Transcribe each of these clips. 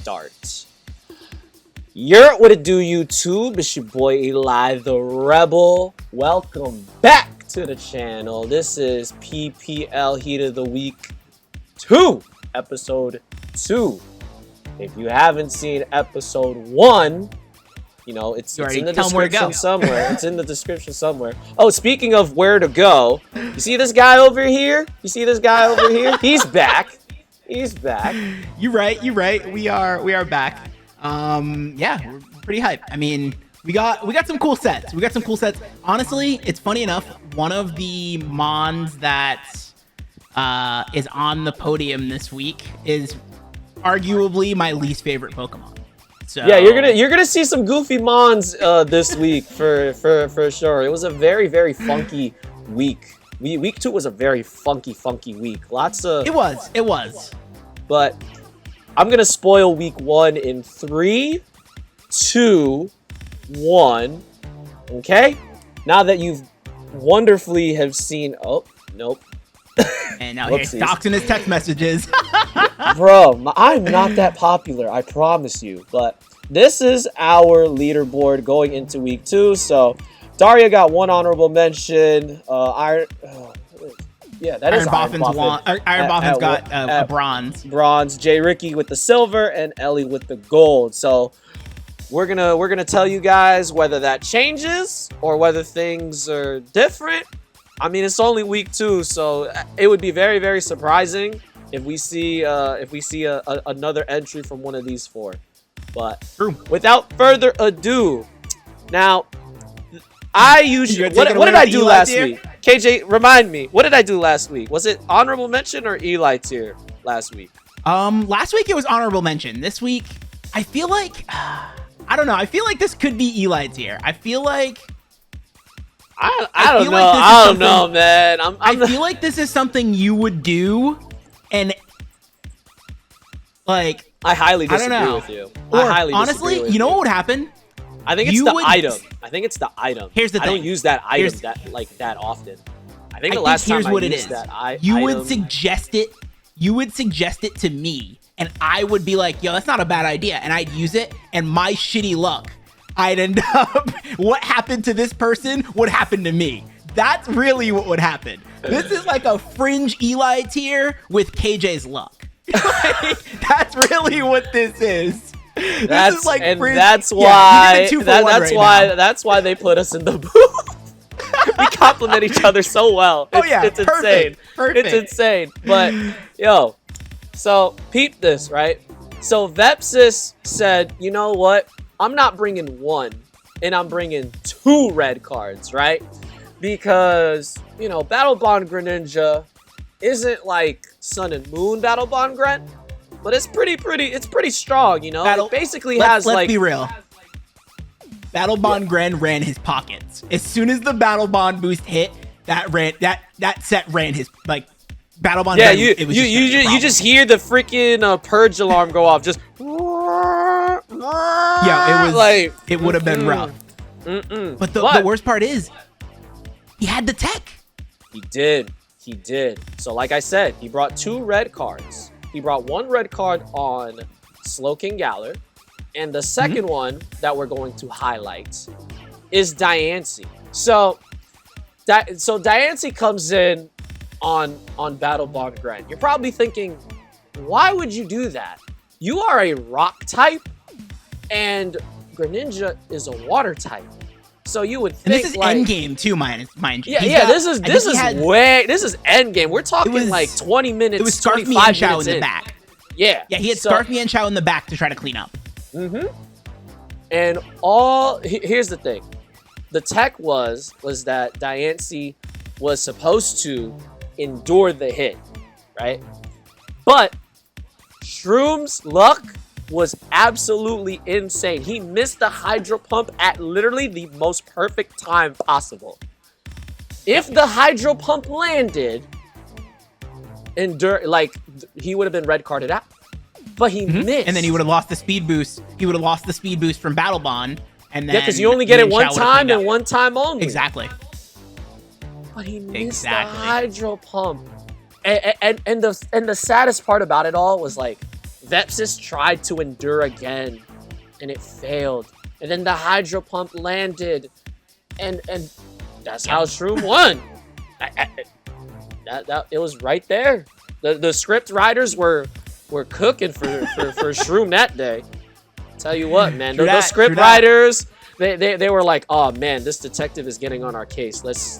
start. What it do, YouTube? It's your boy Eli the Rebel. Welcome back to the channel. This is PPL Heat of the Week 2, episode 2. If you haven't seen episode 1, you know, it's in the description somewhere. It's in the description somewhere. Oh, speaking of where to go, you see this guy over here? He's back. He's back. You're right. We are back. Yeah, we're pretty hyped. I mean, we got some cool sets. Honestly, it's funny enough, one of the mons that is on the podium this week is arguably my least favorite Pokemon. So yeah, you're gonna see some goofy mons this week for sure. It was a very funky week. Week 2 was a very funky week. It was. But I'm gonna spoil week 1 in 3, 2, 1. Okay? Now that you've wonderfully have seen. Oh, nope. And now he's doxing his text messages. Bro, I'm not that popular, I promise you. But this is our leaderboard going into week 2. So Daria got 1 honorable mention. Yeah, that is Iron Boffin's got a bronze. Bronze. J. Ricky with the silver and Ellie with the gold. So we're gonna tell you guys whether that changes or whether things are different. I mean, it's only week 2, so it would be very surprising if we see another entry from one of these 4. But without further ado, now I usually what did I do last week? KJ, remind me. What did I do last week? Was it honorable mention or Eli tier last week? Last week it was honorable mention. This week, I feel like I don't know. I feel like this could be Eli tier. I feel like I don't know, man. I feel like this is something you would do, and like I highly disagree with you. Honestly, you know what would happen? I think it's the item. Here's the thing. I don't use that item that often. I think the last time I used that item. You would suggest it. You would suggest it to me, and I would be like, "Yo, that's not a bad idea," and I'd use it. And my shitty luck, I'd end up. What happened to this person would happen to me. That's really what would happen. This is like a fringe Eli tier with KJ's luck. That's really what this is. That's why they put us in the booth. We compliment each other so well. It's insane. Perfect. It's insane. But yo, so peep this, right? So Vepsis said, you know what? I'm not bringing 1, and I'm bringing 2 red cards, right? Because, you know, Battle Bond Greninja isn't like Sun and Moon Battle Bond Gren, but it's pretty strong, you know? It basically let's be real. Battle Bond Gren ran his pockets. As soon as the Battle Bond boost hit, that set ran his, like, Battle Bond Gren, you just hear the freaking purge alarm go off, just yeah, it was like it would have been rough. But the worst part is he had the tech. He did. So like I said, he brought 2 red cards. He brought 1 red card on Slowking Galar, and the second one that we're going to highlight is Diancie. So Diancie comes in on Battle Bond Gren. You're probably thinking, why would you do that? You are a rock type, and Greninja is a water type. So you would think, and this is end game too, mind you. Yeah. This is end game. We're talking like 20 minutes. It was Scarf Me and Chow in the back. Yeah, he had Scarf Me and Chow in the back to try to clean up. And here's the thing, the tech was that Diancie was supposed to endure the hit, right? But Shroom's luck was absolutely insane. He missed the Hydro Pump at literally the most perfect time possible. If the Hydro Pump landed, he would have been red carded out. But he missed. And then he would have lost the speed boost. He would have lost the speed boost from Battle Bond. And then because you only get it one time and one time only. Exactly. But he missed the Hydro Pump. And the saddest part about it all was like Vepsis tried to endure again, and it failed. And then the Hydro Pump landed, and that's how Shroom won. It was right there. The script writers were cooking for Shroom that day. Tell you what, man, those script writers, they were like, oh man, this detective is getting on our case. Let's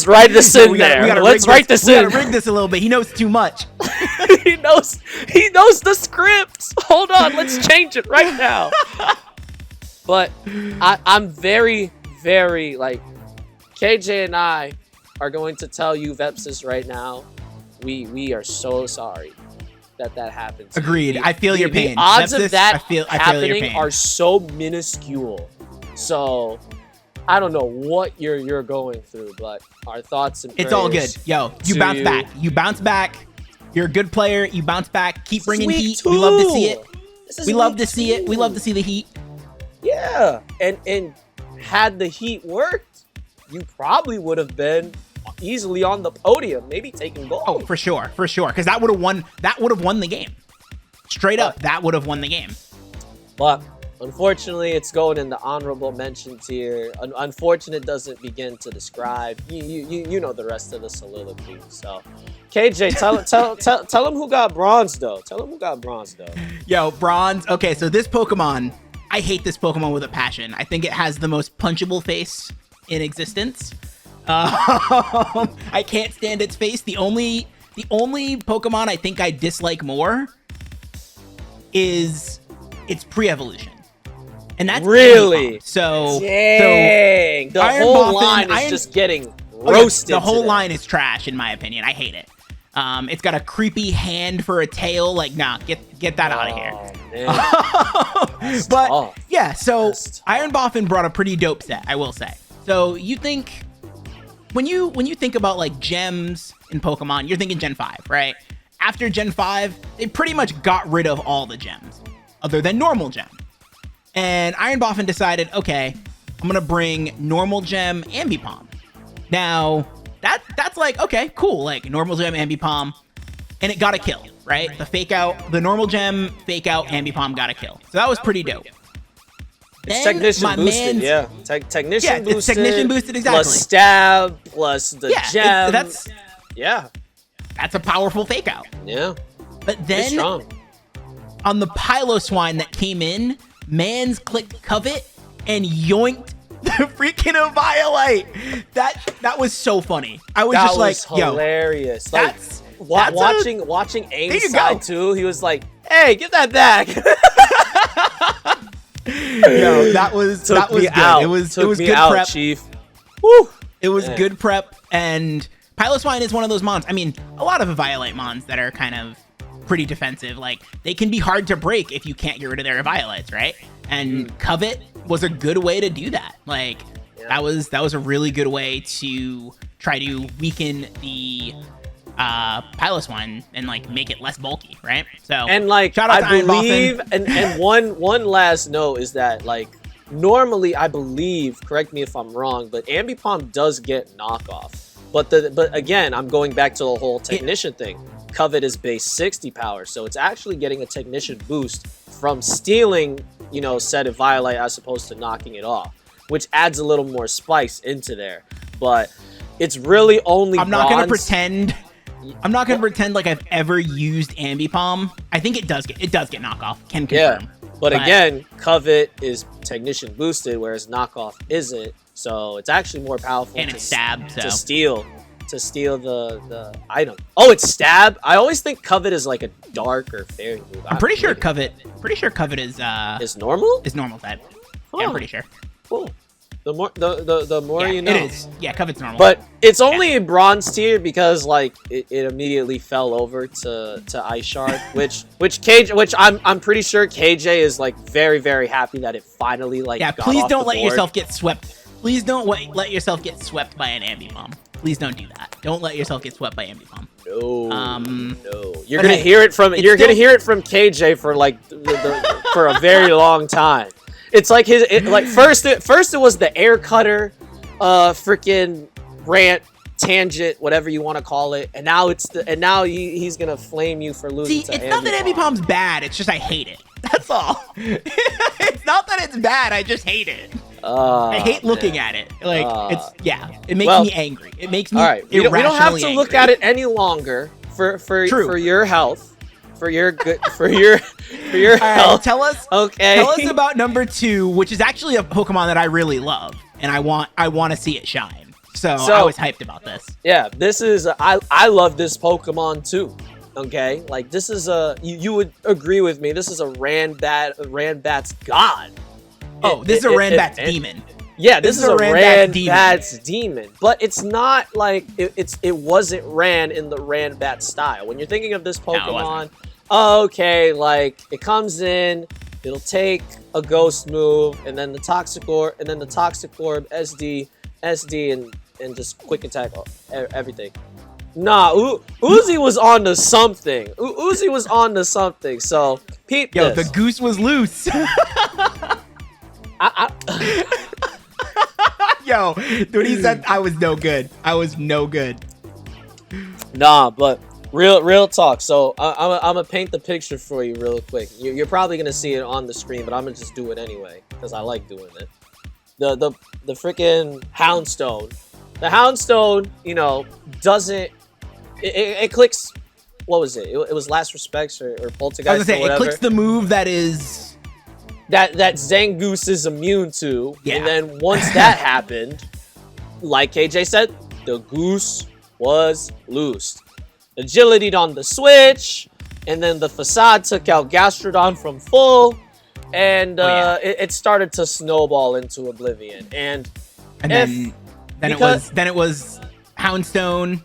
write this in there. Let's write this in. We gotta rig this a little bit. He knows too much. he knows the script. Hold on, let's change it right now. But I'm very, very, like, KJ and I are going to tell you, Vepsis, right now, we are so sorry that happened. Agreed. I feel your pain. The odds Vepsis, of that I feel your happening pain. are so minuscule. So I don't know what you're going through, but our thoughts and prayers. It's all good. Yo, you bounce back. You bounce back. You're a good player. You bounce back. Keep bringing heat. We love to see it. We love to see it. We love to see the heat. Yeah, and had the heat worked, you probably would have been easily on the podium, maybe taking gold. Oh, for sure, because that would have won. That would have won the game. Straight up, that would have won the game. But unfortunately, it's going in the honorable mention tier. Unfortunate doesn't begin to describe. You know the rest of the soliloquy. So, KJ, tell him who got bronze though. Tell him who got bronze though. Yo, bronze. Okay, so this Pokemon, I hate this Pokemon with a passion. I think it has the most punchable face in existence. I can't stand its face. The only Pokemon I think I dislike more is its pre-evolution. And that's really so. Dang, the whole line is just getting roasted. The whole line is trash, in my opinion. I hate it. It's got a creepy hand for a tail. Like, nah, get that out of here. But tough. Yeah, so Iron Boffin brought a pretty dope set, I will say. So you think when you think about like gems in Pokemon, you're thinking Gen 5, right? After Gen 5, they pretty much got rid of all the gems, other than Normal Gem. And Iron Boffin decided, okay, I'm gonna bring Normal Gem Ambipom. Now, that's like, okay, cool, like Normal Gem Ambipom, and it got a kill, right? The Normal Gem fake out Ambipom got a kill. So that was pretty dope. It's technician boosted, yeah. Technician boosted. It's technician boosted, exactly. Plus stab, plus the gem. That's a powerful fake out. Yeah. But then on the Piloswine that came in, Mans clicked Covet and yoinked the freaking Eviolite. That was so funny. I was just like, hilarious. Yo, like, watching Aim's side too, he was like, hey, get that back. Yo, that was good. Out. It was good prep, Chief. Woo. It was good prep, and Piloswine is one of those mons. I mean, a lot of Eviolite mons that are kind of pretty defensive. Like, they can be hard to break if you can't get rid of their Eviolites, right? And Covet was a good way to do that. Like, that was a really good way to try to weaken the Piloswine and like make it less bulky, right? So, and like, shout out to I believe, and one last note is that, like, normally I believe, correct me if I'm wrong, but Ambipom does get knockoff. But again, I'm going back to the whole technician thing. Covet is base 60 power, so it's actually getting a technician boost from stealing, said Eviolite as opposed to knocking it off, which adds a little more spice into there. But it's really only I'm not gonna pretend like I've ever used Ambipom. I think it does get knockoff. Can confirm. Yeah, but again, Covet is technician boosted, whereas knockoff isn't. So it's actually more powerful and it's stab, to steal the item. Oh, it's stab. I always think Covet is like a dark or fairy move. I'm pretty sure Covet is normal. Is normal type. Huh. Yeah, I'm pretty sure. Cool. The more you know. It is. Yeah, Covet's normal. But it's only in bronze tier because like it immediately fell over to Ice Shard, which I'm pretty sure KJ is like very, very happy that it finally like got please off don't the let board. yourself get swept. Please don't let yourself get swept by an Ambipom. Please don't do that. Don't let yourself get swept by Ambipom. No. You're gonna hear it from KJ for like for a very long time. It's like first it was the air cutter freaking rant, tangent, whatever you want to call it, and now he's gonna flame you for losing. See, it's not that Ambipom's Palm's bad. It's just I hate it. That's all. It's not that it's bad. I just hate it. I hate looking at it. Like it makes me angry. It makes me all right. We don't have to look at it any longer for your health. For your good, for your health. Right, tell us about number 2, which is actually a Pokemon that I really love, and I want to see it shine. So I was hyped about this. Yeah, this is I love this Pokemon too. Okay, like this is you would agree with me. This is a Ranbat's god. Oh, this is a Ranbat's demon. Yeah, this is a Ranbat's demon. But it's not like it wasn't ran in the Ranbat style. When you're thinking of this Pokemon, okay, like it comes in, it'll take a ghost move, and then the Toxic Orb, SD, and just quick attack everything. Nah, Uzi was on to something. Uzi was on to something. So peep this. Yo, the goose was loose. Yo, when he said I was no good, I was no good. Nah, but real talk. So I'm gonna paint the picture for you real quick. You're probably gonna see it on the screen, but I'm gonna just do it anyway because I like doing it. The freaking Houndstone. The Houndstone, you know, doesn't. It clicks. What was it? It was Last Respects or Poltergeist. I was gonna say it clicks the move that is that Zangoose is immune to. Yeah. And then once that happened, like KJ said, the goose was loosed. Agility'd on the switch, and then the Facade took out Gastrodon from full, and it started to snowball into oblivion. And then it was Houndstone.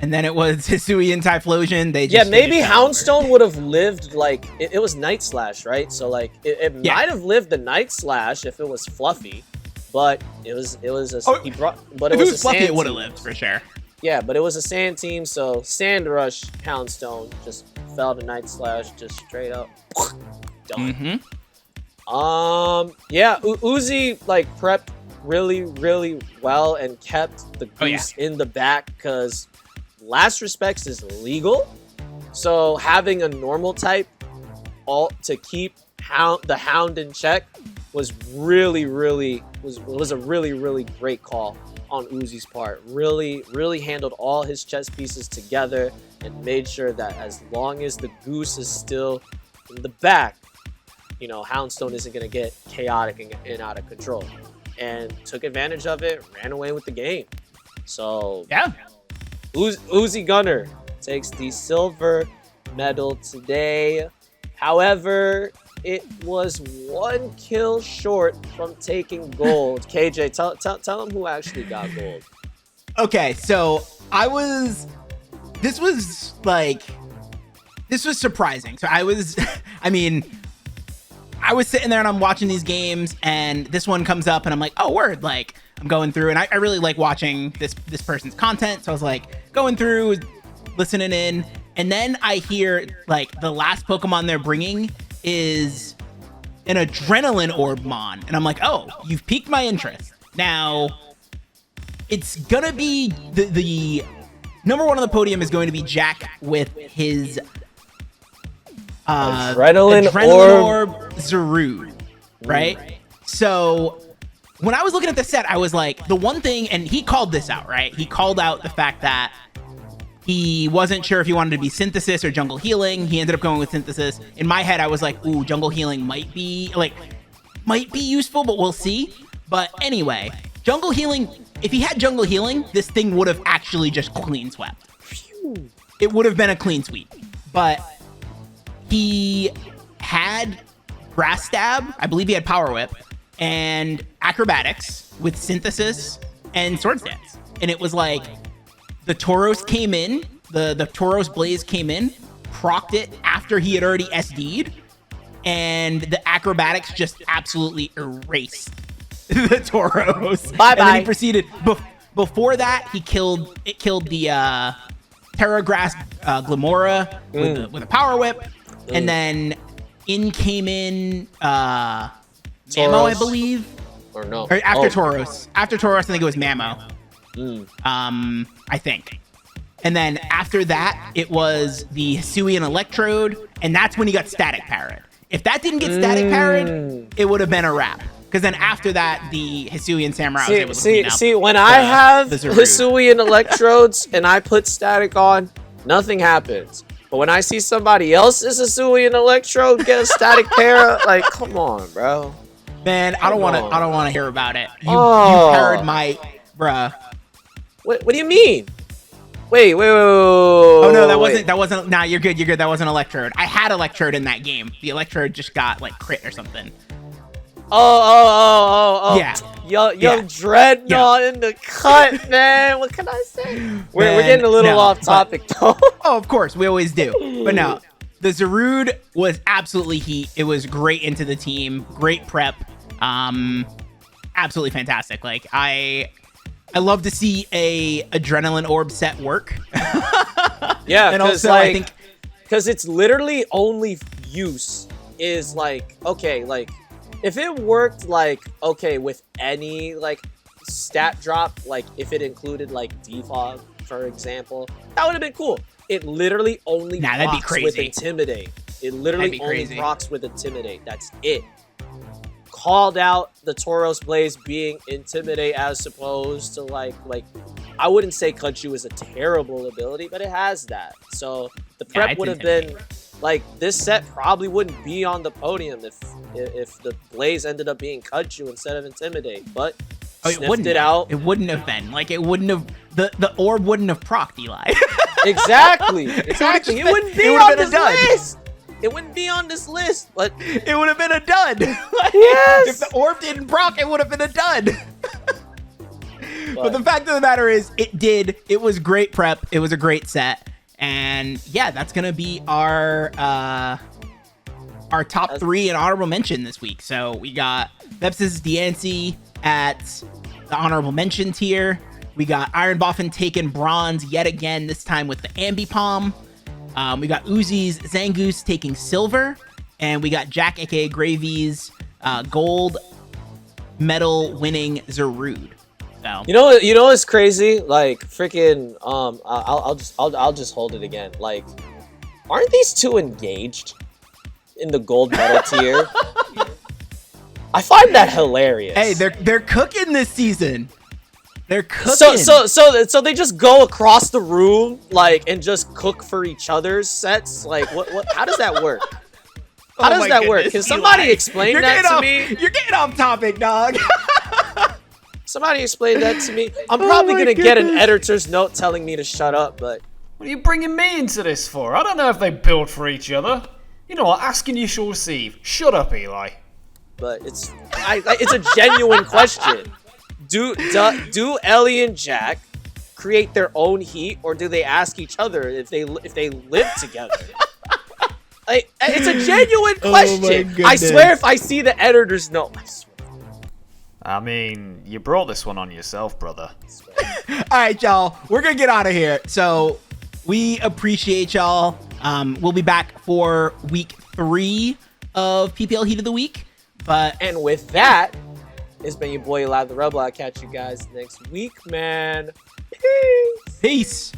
And then it was Hisuian Typhlosion. Maybe Houndstone would have lived, like, it was Night Slash, right? So, like, it might have lived the Night Slash if it was fluffy, but it was Fluffy, it would have lived for sure. Yeah, but it was a Sand team, so Sand Rush Houndstone just fell to Night Slash, just straight up done. Uzi like prepped really well and kept the goose in the back because Last Respects is legal, so having a normal type to keep the Hound in check was a really great call on Uzi's part. Really handled all his chess pieces together and made sure that as long as the goose is still in the back, you know, Houndstone isn't going to get chaotic and out of control. And took advantage of it, ran away with the game. So yeah, Uzi Gunner takes the silver medal today. However, it was 1 kill short from taking gold. KJ, tell him who actually got gold. Okay, so this was surprising. So I was sitting there and I'm watching these games and this one comes up and I'm like, oh, word. Like I'm going through and I really like watching this person's content. So I was like going through, listening in. And then I hear like the last Pokemon they're bringing is an Adrenaline Orbmon. And I'm like, oh, you've piqued my interest. Now it's gonna be the number 1 on the podium is going to be Jack with his Adrenaline Orb Zarude, right? So when I was looking at the set, I was like, the one thing, and he called this out, right? He called out the fact that he wasn't sure if he wanted to be Synthesis or Jungle Healing. He ended up going with Synthesis. In my head, I was like, ooh, Jungle Healing might be useful, but we'll see. But anyway, Jungle Healing, if he had Jungle Healing, this thing would have actually just clean swept. It would have been a clean sweep. But he had Grass Stab, I believe he had Power Whip, and Acrobatics with Synthesis and Swords Dance. And it was like, the Tauros came in, the Tauros Blaze came in, procced it after he had already SD'd, and the Acrobatics just absolutely erased the Tauros. Bye-bye. And then he proceeded, before that, he killed the Terragrass Glamora with a Power Whip, and then came in Mammo, I believe. Or no. Or after Tauros. After Tauros, I think it was Mammo. I think. And then after that, it was the Hisuian Electrode, and that's when he got static parried. If that didn't get static parried, it would have been a wrap. Because then after that, the Hisuian Samurai was able to clean up see, when I have the Zarude. Hisuian Electrodes and I put static on, nothing happens. But when I see somebody else's Hisuian Electrode get a static para, like, come on, bro. Man, I don't want to hear about it. You parried my bruh. What do you mean? Wait. Oh no, that wasn't. Nah, you're good. That wasn't Electrode. I had Electrode in that game. The Electrode just got like crit or something. Oh. Yeah. Yo, Dreadnought in the cut, man. What can I say? We're getting a little off topic, though. Oh, of course. We always do. But no, the Zarude was absolutely heat. It was great into the team. Great prep. Absolutely fantastic. Like, I love to see a Adrenaline Orb set work. Yeah, and also, also, I think... Because its literally only use is, like, okay, like... If it worked, like, okay, with any, like, stat drop, like, if it included, like, defog, for example, that would have been cool. It literally only procs with Intimidate. It literally only procs with Intimidate. That's it. Called out the Tauros Blaze being Intimidate as opposed to, like, I wouldn't say Kunchu is a terrible ability, but it has that. So, the prep would have been... Like, this set probably wouldn't be on the podium if the Blaze ended up being Kunchu instead of Intimidate, but sniffed it out. It wouldn't have been. Like, it wouldn't have... The orb wouldn't have procced Eli. Exactly. It wouldn't be on this list. It wouldn't be on this list, but... It would have been a dud. Like, yes! If the orb didn't proc, it would have been a dud. But the fact of the matter is, it did. It was great prep. It was a great set. And yeah, that's gonna be our top 3 and honorable mention this week. So we got Vepsis Diancie at the honorable mention tier. We got Iron Boffin taking bronze yet again, this time with the Ambipom. We got Uzi's Zangoose taking silver, and we got Jack aka Gravy's gold medal winning Zarude. So. You know what's crazy? Like, freaking, I'll just hold it again. Like, aren't these two engaged in the gold medal tier? I find that hilarious. Hey, they're cooking this season. They're cooking. So they just go across the room, like, and just cook for each other's sets. Like, what? How does that work? How does that work? Can somebody explain that to me? You're getting off topic, dog. Somebody explain that to me. I'm probably going to get an editor's note telling me to shut up, but... What are you bringing me into this for? I don't know if they build for each other. You know what? Asking you shall receive. Shut up, Eli. But it's a genuine question. Do Ellie and Jack create their own heat, or do they ask each other if they live together? It's a genuine question. I swear if I see the editor's note... I mean, you brought this one on yourself, brother. All right, y'all. We're going to get out of here. So we appreciate y'all. We'll be back for week 3 of PPL Heat of the Week. And with that, it's been your boy, Live the Rebel. I'll catch you guys next week, man. Peace. Peace.